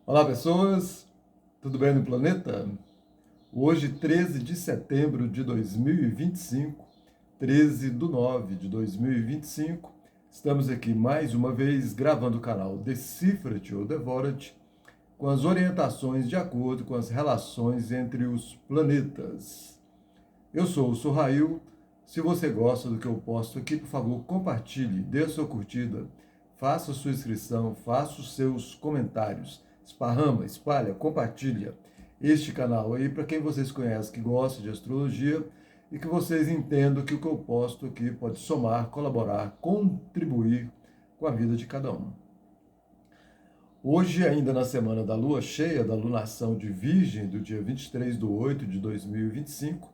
Olá, pessoas! Tudo bem no planeta? Hoje, 13 de setembro de 2025, 13 de nove de 2025, estamos aqui mais uma vez gravando o canal Decifra-te ou Devora-te com as orientações de acordo com as relações entre os planetas. Eu sou o Sorrail. Se você gosta do que eu posto aqui, por favor, compartilhe, dê a sua curtida, faça a sua inscrição, faça os seus comentários. Esparrama, espalha, compartilha este canal aí para quem vocês conhecem que gosta de astrologia e que vocês entendam que o que eu posto aqui pode somar, colaborar, contribuir com a vida de cada um. Hoje, ainda na semana da lua cheia, da lunação de Virgem, do dia 23/8 de 2025,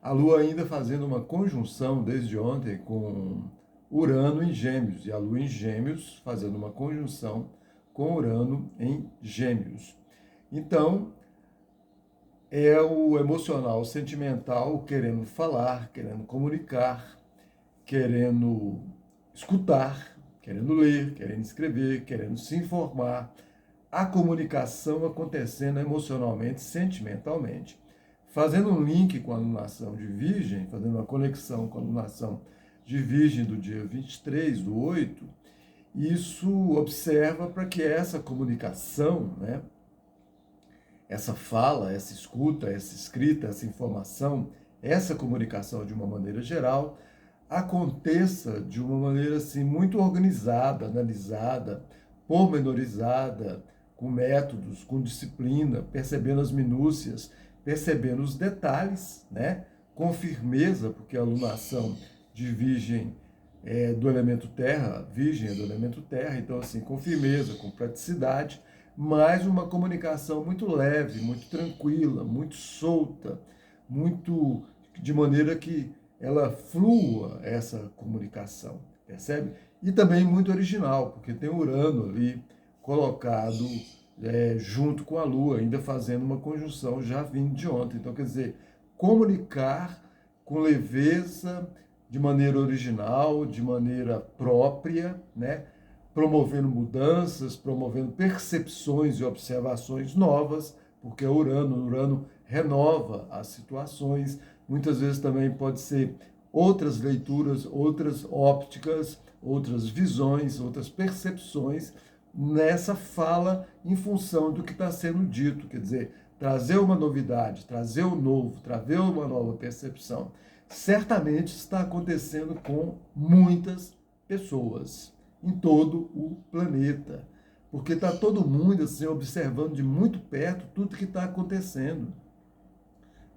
a lua ainda fazendo uma conjunção desde ontem com Urano em Gêmeos, e a lua em Gêmeos fazendo uma conjunção com Urano em Gêmeos. Então, é o emocional, o sentimental querendo falar, querendo comunicar, querendo escutar, querendo ler, querendo escrever, querendo se informar. A comunicação acontecendo emocionalmente, sentimentalmente, fazendo um link com a alunação de Virgem, fazendo uma conexão com a alunação de Virgem do dia 23/8, isso observa para que essa comunicação, né, essa fala, essa escuta, essa escrita, essa informação, essa comunicação de uma maneira geral, aconteça de uma maneira assim muito organizada, analisada, pormenorizada, com métodos, com disciplina, percebendo as minúcias, percebendo os detalhes, né? Com firmeza, porque a alunação de Virgem é do elemento terra, Virgem é do elemento terra, então assim, com firmeza, com praticidade, mas uma comunicação muito leve, muito tranquila, muito solta, muito de maneira que ela flua essa comunicação, percebe? E também muito original, porque tem Urano ali colocado junto com a Lua, ainda fazendo uma conjunção já vindo de ontem. Então, quer dizer, comunicar com leveza, de maneira original, de maneira própria, né? Promovendo mudanças, promovendo percepções e observações novas, porque Urano renova as situações, muitas vezes também pode ser outras leituras, outras ópticas, outras visões, outras percepções nessa fala em função do que está sendo dito, quer dizer, trazer uma novidade, trazer o novo, trazer uma nova percepção. Certamente está acontecendo com muitas pessoas em todo o planeta, porque está todo mundo assim observando de muito perto tudo que está acontecendo,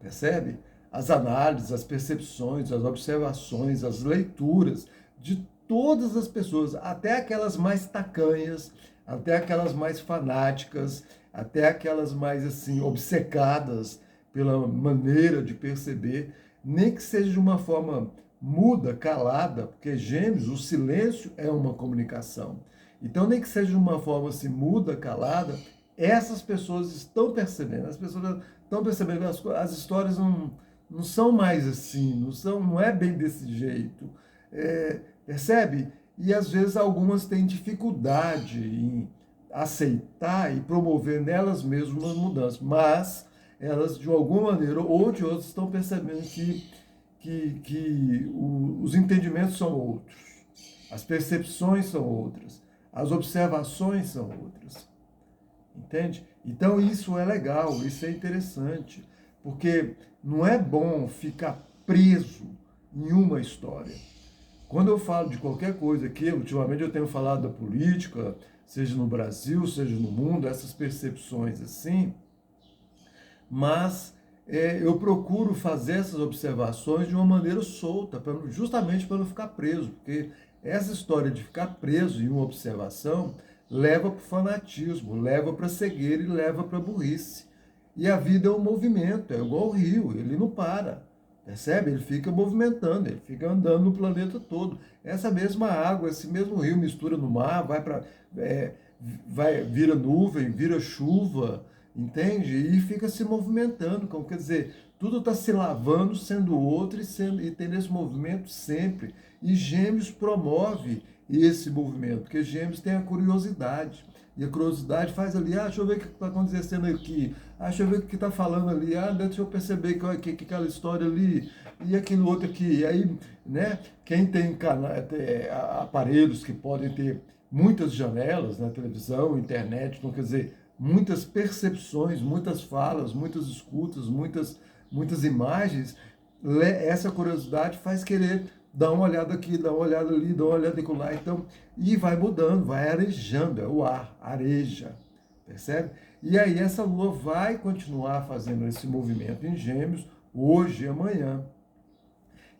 percebe? As análises, as percepções, as observações, as leituras de todas as pessoas, até aquelas mais tacanhas, até aquelas mais fanáticas, até aquelas mais assim obcecadas pela maneira de perceber, nem que seja de uma forma muda, calada, porque Gêmeos, o silêncio é uma comunicação. Então, nem que seja de uma forma assim muda, calada, essas pessoas estão percebendo, as pessoas estão percebendo, as histórias não são mais assim, não é bem desse jeito. Percebe? E às vezes algumas têm dificuldade em aceitar e promover nelas mesmas uma mudança, mas elas de alguma maneira ou de outra estão percebendo que os entendimentos são outros, as percepções são outras, as observações são outras. Entende? Então isso é legal, isso é interessante, porque não é bom ficar preso em uma história. Quando eu falo de qualquer coisa aqui, ultimamente eu tenho falado da política, seja no Brasil, seja no mundo, essas percepções assim, mas eu procuro fazer essas observações de uma maneira solta, justamente para não ficar preso, porque essa história de ficar preso em uma observação leva para o fanatismo, leva para a cegueira e leva para a burrice. E a vida é um movimento, é igual o rio, ele não para, percebe? Ele fica movimentando, ele fica andando no planeta todo. Essa mesma água, esse mesmo rio mistura no mar, vira nuvem, vira chuva, entende? E fica se movimentando, como quer dizer, tudo está se lavando, sendo outro e tendo esse movimento sempre. E Gêmeos promove esse movimento? Porque Gêmeos tem a curiosidade. E a curiosidade faz ali, deixa eu ver o que está acontecendo aqui, deixa eu ver o que está falando ali, deixa eu perceber que aquela história ali, e aquilo outro aqui. E aí, né, quem tem aparelhos que podem ter muitas janelas na televisão, internet, então quer dizer, muitas percepções, muitas falas, muitas escutas, muitas imagens, essa curiosidade faz querer dar uma olhada aqui, dar uma olhada ali, dar uma olhada lá, então, e vai mudando, vai arejando, é o ar, areja, percebe? E aí essa lua vai continuar fazendo esse movimento em Gêmeos, hoje e amanhã.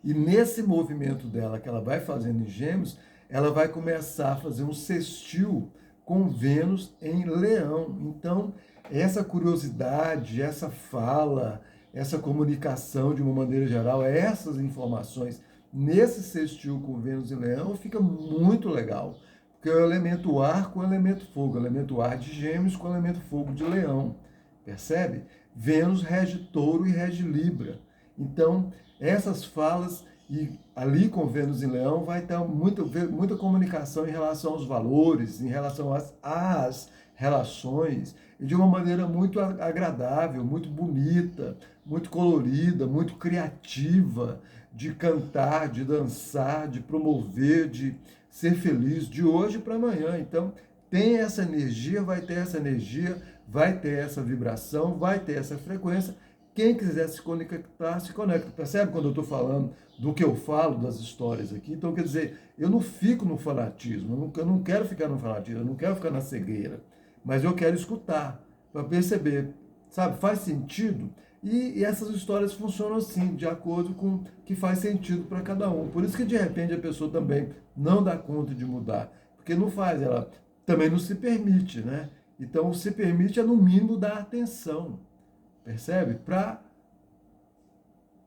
E nesse movimento dela que ela vai fazendo em Gêmeos, ela vai começar a fazer um sextil com Vênus em Leão. Então, essa curiosidade, essa fala, essa comunicação de uma maneira geral, essas informações nesse sextil com Vênus em Leão fica muito legal. Porque é o elemento ar com o elemento fogo, o elemento ar de Gêmeos com o elemento fogo de Leão. Percebe? Vênus rege Touro e rege Libra. Então, essas falas, e ali com Vênus em Leão vai ter muita comunicação em relação aos valores, em relação às relações, e de uma maneira muito agradável, muito bonita, muito colorida, muito criativa, de cantar, de dançar, de promover, de ser feliz, de hoje para amanhã. Então, tem essa energia, vai ter essa energia, vai ter essa vibração, vai ter essa frequência. Quem quiser se conectar, se conecta. Percebe quando eu estou falando do que eu falo, das histórias aqui? Então, quer dizer, eu não fico no fanatismo, eu não quero ficar no fanatismo, eu não quero ficar na cegueira, mas eu quero escutar, para perceber, sabe, faz sentido? E essas histórias funcionam assim, de acordo com o que faz sentido para cada um. Por isso que, de repente, a pessoa também não dá conta de mudar, porque não faz, ela também não se permite, né? Então, se permite é, no mínimo, dar atenção. Percebe? Para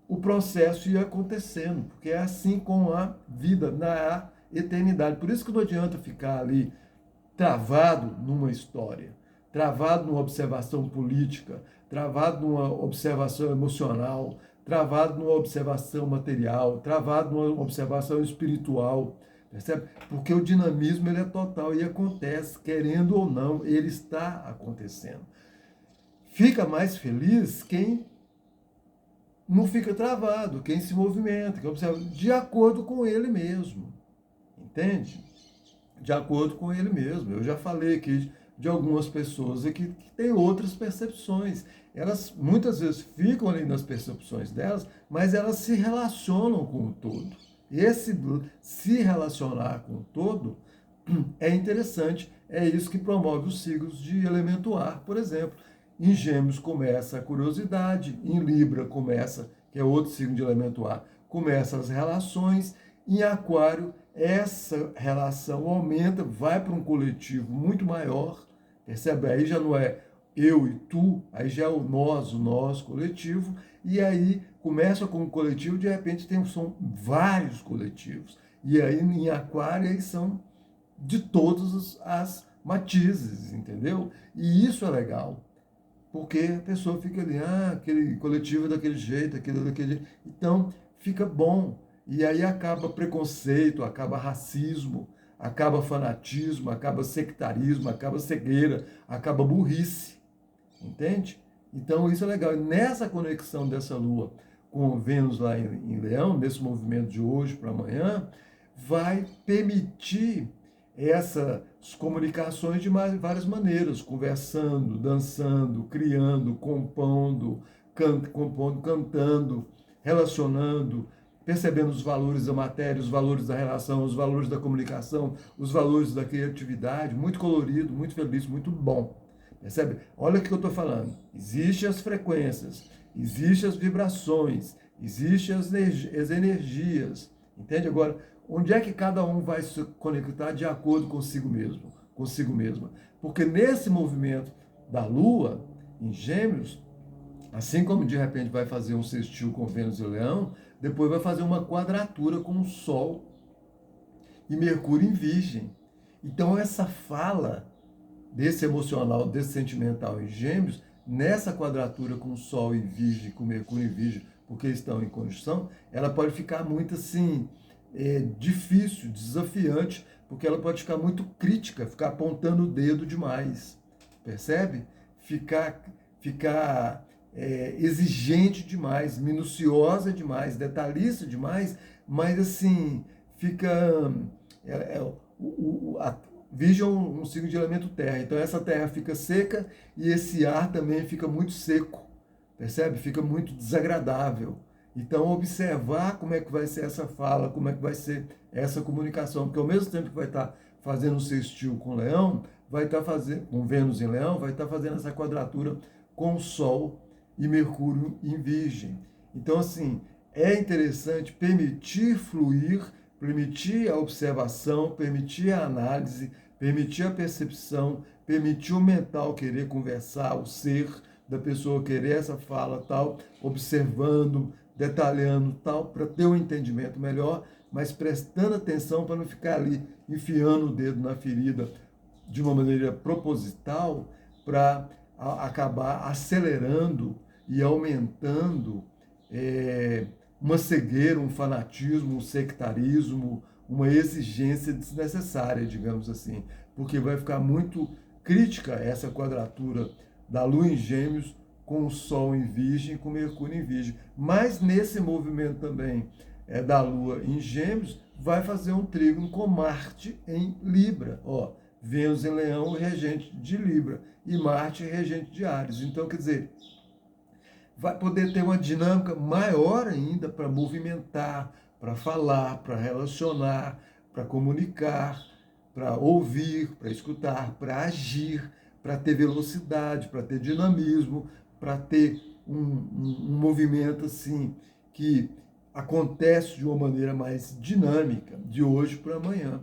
o processo ir acontecendo, porque é assim com a vida, na eternidade. Por isso que não adianta ficar ali travado numa história, travado numa observação política, travado numa observação emocional, travado numa observação material, travado numa observação espiritual. Percebe? Porque o dinamismo ele é total e acontece, querendo ou não, ele está acontecendo. Fica mais feliz quem não fica travado, quem se movimenta, quem observa, de acordo com ele mesmo. Entende? De acordo com ele mesmo. Eu já falei aqui de algumas pessoas aqui que têm outras percepções. Elas muitas vezes ficam ali nas percepções delas, mas elas se relacionam com o todo. Esse se relacionar com o todo é interessante. É isso que promove os signos de elemento ar, por exemplo. Em Gêmeos começa a curiosidade, em Libra começa, que é outro signo de elemento ar, começa as relações, em Aquário essa relação aumenta, vai para um coletivo muito maior, percebe? Aí já não é eu e tu, aí já é o nós coletivo, e aí começa com um coletivo, de repente são vários coletivos, e aí em Aquário aí são de todas as matizes, entendeu? E isso é legal. Porque a pessoa fica ali, aquele coletivo é daquele jeito, aquele daquele jeito. Então, fica bom. E aí acaba preconceito, acaba racismo, acaba fanatismo, acaba sectarismo, acaba cegueira, acaba burrice. Entende? Então, isso é legal. E nessa conexão dessa lua com Vênus lá em Leão, nesse movimento de hoje para amanhã, vai permitir essas comunicações de várias maneiras, conversando, dançando, criando, compondo, cantando, relacionando, percebendo os valores da matéria, os valores da relação, os valores da comunicação, os valores da criatividade, muito colorido, muito feliz, muito bom. Percebe? Olha o que eu estou falando. Existem as frequências, existem as vibrações, existem as energias. Entende? Agora, onde é que cada um vai se conectar de acordo consigo mesmo, consigo mesma? Porque nesse movimento da Lua, em Gêmeos, assim como de repente vai fazer um sextil com Vênus e Leão, depois vai fazer uma quadratura com o Sol e Mercúrio em Virgem. Então essa fala desse emocional, desse sentimental em Gêmeos, nessa quadratura com o Sol em Virgem, com Mercúrio em Virgem, porque estão em conjunção, ela pode ficar muito assim, difícil, desafiante Porque ela pode ficar muito crítica, ficar apontando o dedo demais, percebe? Ficar exigente demais, minuciosa demais, detalhista demais, mas assim, fica. A Virgem é um signo de elemento terra, então essa terra fica seca e esse ar também fica muito seco, percebe? Fica muito desagradável. Então, observar como é que vai ser essa fala, como é que vai ser essa comunicação, porque ao mesmo tempo que vai estar fazendo o sextil com Leão, vai estar fazendo, com Vênus em Leão, vai estar fazendo essa quadratura com o Sol e Mercúrio em Virgem. Então, assim, é interessante permitir fluir, permitir a observação, permitir a análise, permitir a percepção, permitir o mental querer conversar, o ser da pessoa querer essa fala tal, observando, detalhando tal, para ter um entendimento melhor, mas prestando atenção para não ficar ali enfiando o dedo na ferida de uma maneira proposital para acabar acelerando e aumentando uma cegueira, um fanatismo, um sectarismo, uma exigência desnecessária, digamos assim, porque vai ficar muito crítica essa quadratura da Lua em Gêmeos com o Sol em Virgem, com Mercúrio em Virgem. Mas nesse movimento também da Lua em Gêmeos, vai fazer um trígono com Marte em Libra. Ó, Vênus em Leão, regente de Libra, e Marte, regente de Áries. Então, quer dizer, vai poder ter uma dinâmica maior ainda para movimentar, para falar, para relacionar, para comunicar, para ouvir, para escutar, para agir, para ter velocidade, para ter dinamismo, para ter um movimento assim que acontece de uma maneira mais dinâmica, de hoje para amanhã.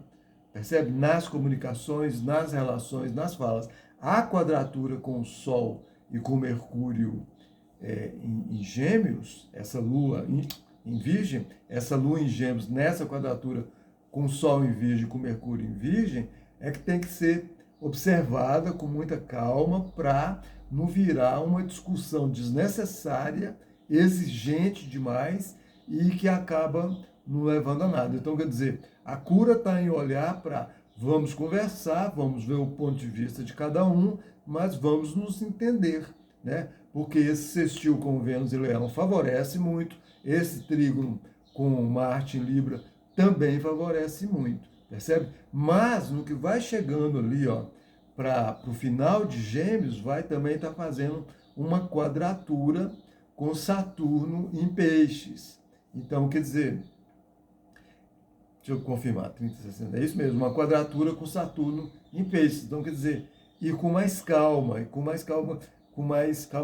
Percebe? Nas comunicações, nas relações, nas falas. A quadratura com o Sol e com Mercúrio em Gêmeos, essa Lua em Virgem, essa Lua em Gêmeos nessa quadratura com o Sol em Virgem, com Mercúrio em Virgem, é que tem que ser observada com muita calma para não virar uma discussão desnecessária, exigente demais e que acaba não levando a nada. Então, quer dizer, a cura está em olhar para vamos conversar, vamos ver o ponto de vista de cada um, mas vamos nos entender, né? Porque esse sextil com Vênus e Leão favorece muito, esse trígono com Marte em Libra também favorece muito, percebe? Mas no que vai chegando ali, ó, para o final de Gêmeos, vai também estar fazendo uma quadratura com Saturno em Peixes. Então, quer dizer, deixa eu confirmar, 30, 60, é isso mesmo, uma quadratura com Saturno em Peixes. Então, quer dizer, ir com mais calma,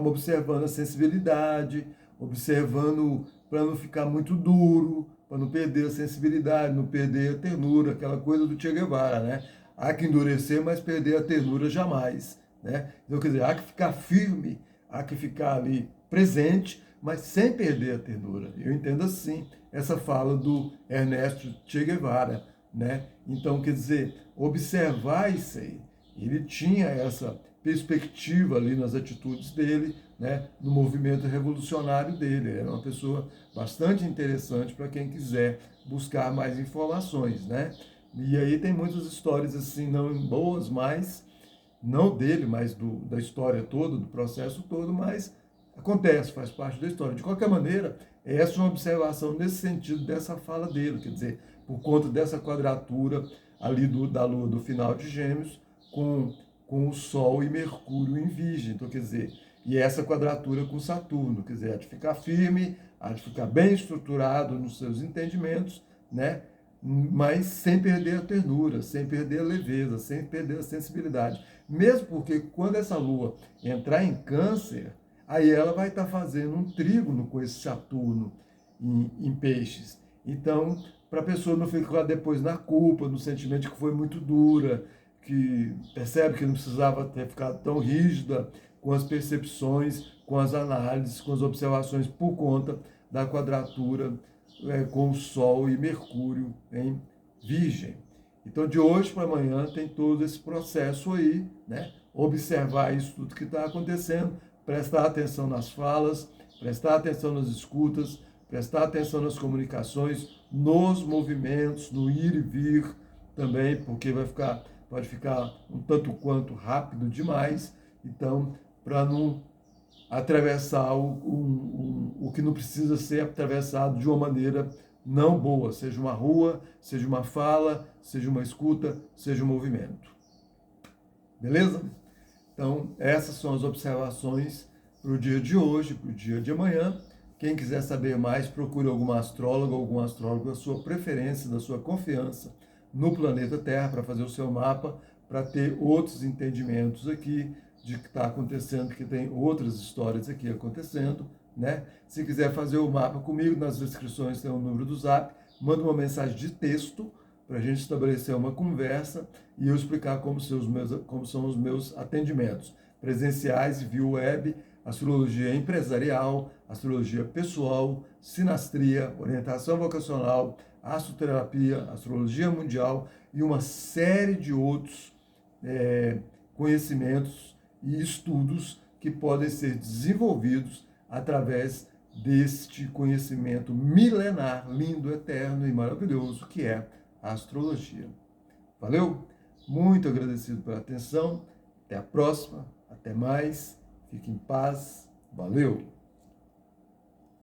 observando a sensibilidade, observando para não ficar muito duro, para não perder a sensibilidade, não perder a ternura, aquela coisa do Che Guevara, né? Há que endurecer, mas perder a ternura jamais, né? Então, quer dizer, há que ficar firme, há que ficar ali presente, mas sem perder a ternura. Eu entendo assim essa fala do Ernesto Che Guevara, né? Então, quer dizer, observar isso aí. Ele tinha essa perspectiva ali nas atitudes dele, né, no movimento revolucionário dele. Era uma pessoa bastante interessante para quem quiser buscar mais informações, né? E aí tem muitas histórias assim, não boas, mas não dele, mas da história toda, do processo todo, mas acontece, faz parte da história. De qualquer maneira, essa é uma observação nesse sentido dessa fala dele, quer dizer, por conta dessa quadratura ali da Lua do final de Gêmeos com o Sol e Mercúrio em Virgem. Então, quer dizer, e essa quadratura com Saturno, quer dizer, há de ficar firme, há de ficar bem estruturado nos seus entendimentos, né? Mas sem perder a ternura, sem perder a leveza, sem perder a sensibilidade. Mesmo porque quando essa Lua entrar em Câncer, aí ela vai estar fazendo um trígono com esse Saturno em Peixes. Então, para a pessoa não ficar depois na culpa, no sentimento de que foi muito dura, que percebe que não precisava ter ficado tão rígida com as percepções, com as análises, com as observações por conta da quadratura com o Sol e Mercúrio em Virgem. Então, de hoje para amanhã tem todo esse processo aí, né? Observar isso tudo que está acontecendo, prestar atenção nas falas, prestar atenção nas escutas, prestar atenção nas comunicações, nos movimentos, no ir e vir, também, porque pode ficar um tanto quanto rápido demais. Então, para não atravessar o que não precisa ser atravessado de uma maneira não boa, seja uma rua, seja uma fala, seja uma escuta, seja um movimento. Beleza? Então, essas são as observações para o dia de hoje, para o dia de amanhã. Quem quiser saber mais, procure alguma astróloga ou algum astrólogo da sua preferência, da sua confiança no planeta Terra para fazer o seu mapa, para ter outros entendimentos aqui de que está acontecendo, que tem outras histórias aqui acontecendo, né? Se quiser fazer o mapa comigo, nas descrições tem o número do Zap, manda uma mensagem de texto para a gente estabelecer uma conversa e eu explicar como são os meus atendimentos presenciais e via web, astrologia empresarial, astrologia pessoal, sinastria, orientação vocacional, astroterapia, astrologia mundial e uma série de outros conhecimentos e estudos que podem ser desenvolvidos através deste conhecimento milenar, lindo, eterno e maravilhoso que é a astrologia. Valeu? Muito agradecido pela atenção. Até a próxima. Até mais. Fique em paz. Valeu!